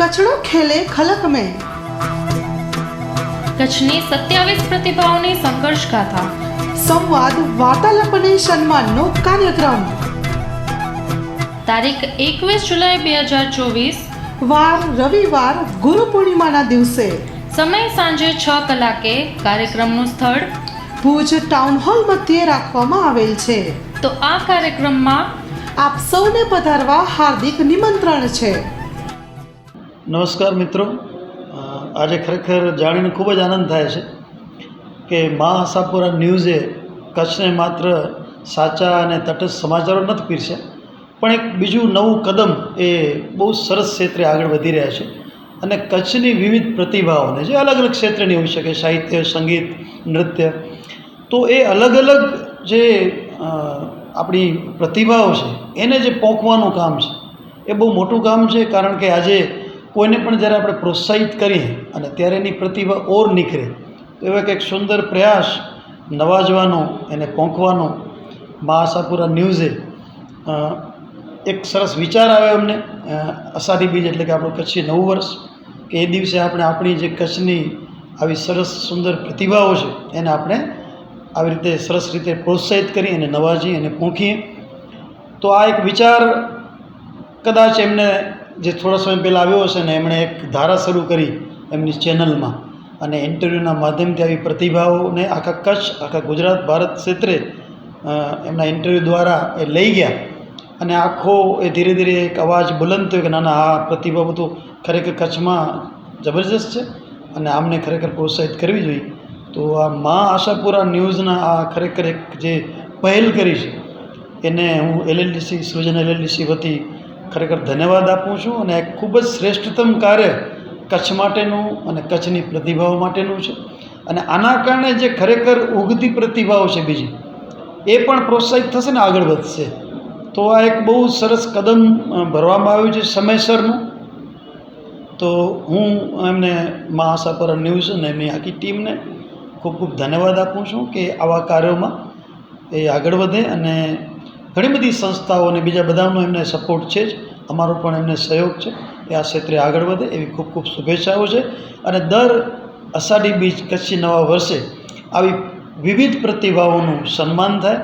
कचड़ो खेले खलक में। કચ્છની 27 પ્રતિભાઓની સંઘર્ષ ગાથા. संवाद वार्तालाप અને સન્માનનો કાર્યક્રમ. તારીખ 21 જુલાઈ 2024. વાર રવિવાર ગુરુ પૂર્ણિમાના દિવસે. સમય સાંજે 6 કલાકે. કાર્યક્રમનું સ્થળ ભુજ ટાઉન હોલ મધ્યે રાખવામાં આવેલ છે. તો આ કાર્યક્રમમાં આપ સૌને પધારવા હાર્દિક નિમંત્રણ છે. નમસ્કાર મિત્રો, આજે ખરેખર જાણીને ખૂબ જ આનંદ થાય છે કે મા આશાપુરા ન્યૂઝે કચ્છને માત્ર સાચા અને તટસ્થ સમાચારો નથી પીરસ્યા, પણ એક બીજું નવું કદમ એ બહુ સરસ ક્ષેત્રે આગળ વધી રહ્યા છે અને કચ્છની વિવિધ પ્રતિભાઓને જે અલગ અલગ ક્ષેત્રની હોઈ શકે, સાહિત્ય, સંગીત, નૃત્ય, તો એ અલગ અલગ જે આપણી પ્રતિભાઓ છે એને જે પોંખવાનું કામ છે એ બહુ મોટું કામ છે. કારણ કે આજે કોઈને પણ જ્યારે આપણે પ્રોત્સાહિત કરીએ અને ત્યારે એની પ્રતિભા ઓર નીકળે, તો એવો એક સુંદર પ્રયાસ નવાજવાનો, એને પોંખવાનો મા આશાપુરા ન્યૂઝે એક સરસ વિચાર આવ્યો અમને. અષાઢી બીજ એટલે કે આપણું કચ્છી નવું વર્ષ, કે એ દિવસે આપણે આપણી જે કચ્છની આવી સરસ સુંદર પ્રતિભાઓ છે એને આપણે આવી રીતે સરસ રીતે પ્રોત્સાહિત કરી અને નવાજી અને પોંખીએ. તો આ એક વિચાર કદાચ એમને જે થોડા સમય પહેલાં આવ્યો હશે ને, એમણે એક ધારા શરૂ કરી એમની ચેનલમાં અને ઇન્ટરવ્યૂના માધ્યમથી આવી પ્રતિભાઓને આખા કચ્છ, આખા ગુજરાત, ભારત ક્ષેત્રે એમના ઇન્ટરવ્યૂ દ્વારા એ લઈ ગયા અને આખો એ ધીરે ધીરે એક અવાજ બુલંદ થયો કે ના ના, આ પ્રતિભા બધું ખરેખર કચ્છમાં જબરજસ્ત છે અને આમને ખરેખર પ્રોત્સાહિત કરવી જોઈએ. તો આ મા આશાપુરા ન્યૂઝના આ ખરેખર એક જે પહેલ કરી છે એને હું LLDC સૃજન LLDC વતી ખરેખર ધન્યવાદ આપું છું. અને એક ખૂબ જ શ્રેષ્ઠતમ કાર્ય કચ્છ માટેનું અને કચ્છની પ્રતિભાઓ માટેનું છે. અને આના કારણે જે ખરેખર ઉગતી પ્રતિભાઓ છે બીજી, એ પણ પ્રોત્સાહિત થશે ને આગળ વધશે. તો આ એક બહુ સરસ કદમ ભરવામાં આવ્યું છે સમયસરનું. તો હું એમને મા આશાપુરા ન્યૂઝ અને એમની આખી ટીમને ખૂબ ખૂબ ધન્યવાદ આપું છું કે આવા કાર્યોમાં એ આગળ વધે. અને ઘણી બધી સંસ્થાઓ અને બીજા બધાનો એમને સપોર્ટ છે જ, અમારો પણ એમને સહયોગ છે એ આ ક્ષેત્રે આગળ વધે એવી ખૂબ ખૂબ શુભેચ્છાઓ છે. અને દર અષાઢી બીજ કચ્છી નવા વર્ષે આવી વિવિધ પ્રતિભાઓનું સન્માન થાય,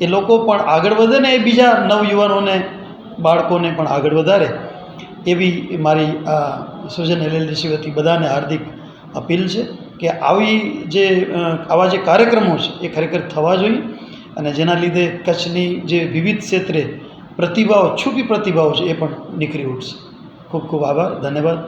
એ લોકો પણ આગળ વધે ને એ બીજા નવયુવાનોને, બાળકોને પણ આગળ વધારે, એવી મારી આ સૃજન LLDC વતી બધાને હાર્દિક અપીલ છે કે આવા જે કાર્યક્રમો છે એ ખરેખર થવા જોઈએ અને જેના લીધે કચ્છની જે વિવિધ ક્ષેત્રે પ્રતિભાઓ, છુપી પ્રતિભાઓ છે એ પણ નીકળી ઉઠશે. ખૂબ ખૂબ આભાર, ધન્યવાદ.